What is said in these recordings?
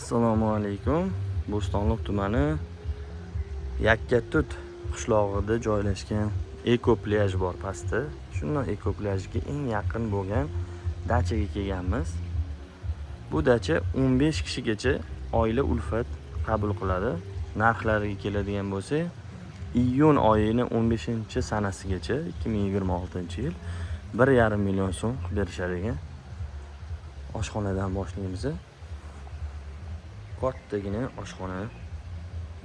Assalomu alaykum. Bo'stonliq tumani Yakkatut qishlog'ida joylashgan eko plyaj bor pastda. Shundan eko plyajga eng yaqin bo'lgan dachaga kelganmiz. Bu dacha 15 kishigacha oila ulfat qabul qiladi. Narxlariga keladigan bo'lsak, iyun oyining 15-sanasigacha 2026-yil 1,5 million so'm berishadigan. Oshxonadan boshlaymiz. Kattagina oshxona.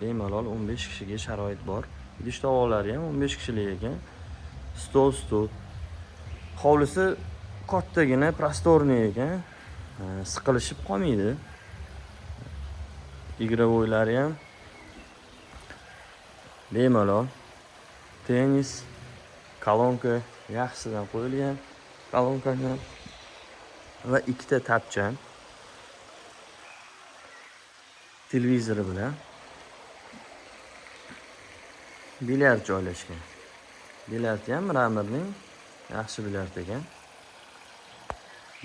Bemalol 15 kishiga sharoit bor. Idish tovoqlari ham 15 kishilik ekan. Stol. Hovlisi kattagina, prostorniy ekan. Siqilishib qolmaydi. Igrovoylari ham bemalol. Tennis, kolonka yaxshisidan qo'yilgan. Kolonkaga va ikkita tapchan. Televizori bilan bilyard joylashgan. Bilyard ham Ramirning yaxshi bilyard ekan.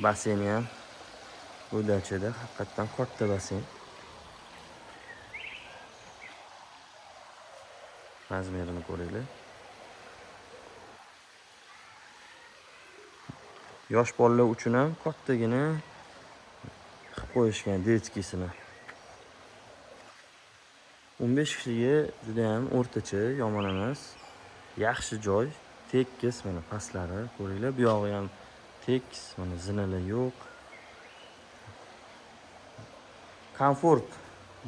Basseyn ham bu dachada haqiqatan katta basseyn. Razmerini ko'ringlar. Yosh bolalar uchun ham kattagina qilib qo'yishgan detskisini. 15 kishiga juda ham o'rtacha, yomon emas. Yaxshi joy, tekis, mana pastlari ko'ringlar. Bu yog'i ham tekis, mana zinalar yo'q. Komfort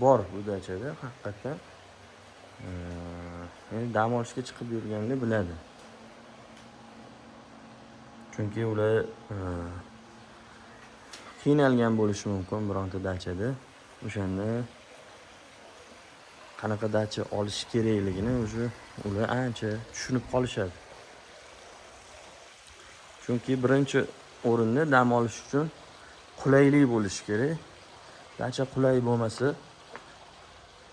bor bu dachada, haqiqatan. Dam olishga chiqib yurganlar biladi. Chunki ular qiynalgan bo'lishi mumkin bironta dachada. O'shanda qanaqa dacha olish kerakligini ular ancha tushunib qolishadi. Chunki birinchi o'rinda dam olish uchun qulaylik bo'lishi kerak. Dacha qulay bo'lmasa,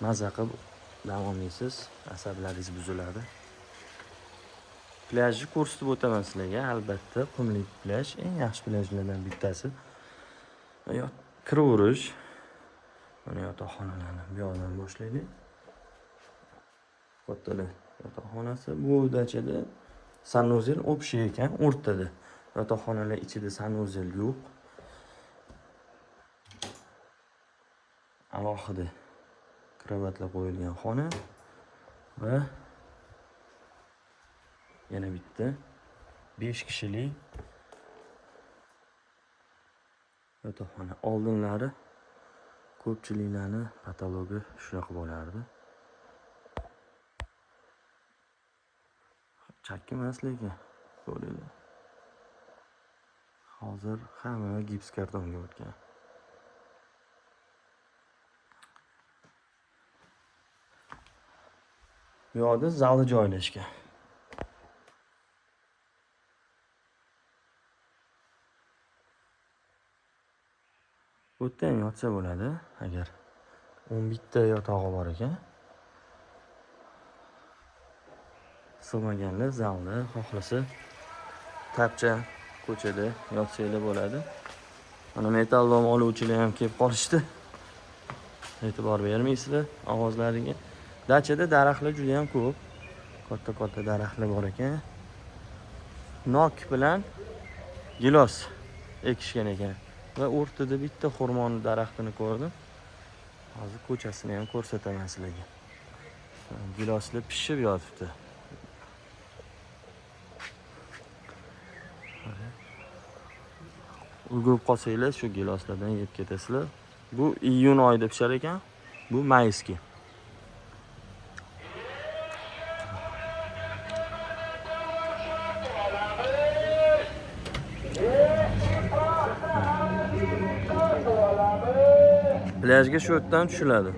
maza qilib dam olmaysiz, asablaringiz buziladi. Plyajni ko'rsatib o'taman sizlarga. Albatta, qumli plyaj eng yaxshi plyajlardan bittasi. Kiraverish. Mana yotoqxonalarni bu yoqdan boshlaylik. Kattalar yotoqxonasi. Bu dachada sanuzel общий ekan, o'rtada. Yotoqxonalar ichida sanuzel yo'q. Alohida kravatlar qo'yilgan xona va yana bitta 5 kishilik yotoqxona. Oldinlari ko'pchiliklarning patologi shunaqa bo'lardi. Chakki emas lekin ko'ringlar. Hozir hamma gips kartonga o'tgan. Bu yerda zali joylashgan. Bu yerda ham yotsa bo'ladi, agar 11 ta yotog'i bor ekan. Sig'maganlar zalda xohlasa tapcha ko'chada yotsanglar bo'ladi. Mana metall lom oluvchilar ham kelib qolishdi. E'tibor bermaysizlar ovozlariga. Dachada daraxtlar juda ham ko'p. Katta daraxtlar bor ekan. Nok bilan gilos ekishgan ekan. Va o'rtada bitta xurmon daraxtini ko'rdim. Hozir ko'chasini ham ko'rsataman sizlarga. Giloslar pishib yotibdi. Ulgurib qolsanglar shu giloslardan yeb ketasizlar. Bu iyun oyida pishar ekan. Bu mayski. Plyajga shu yerdan tushiladi.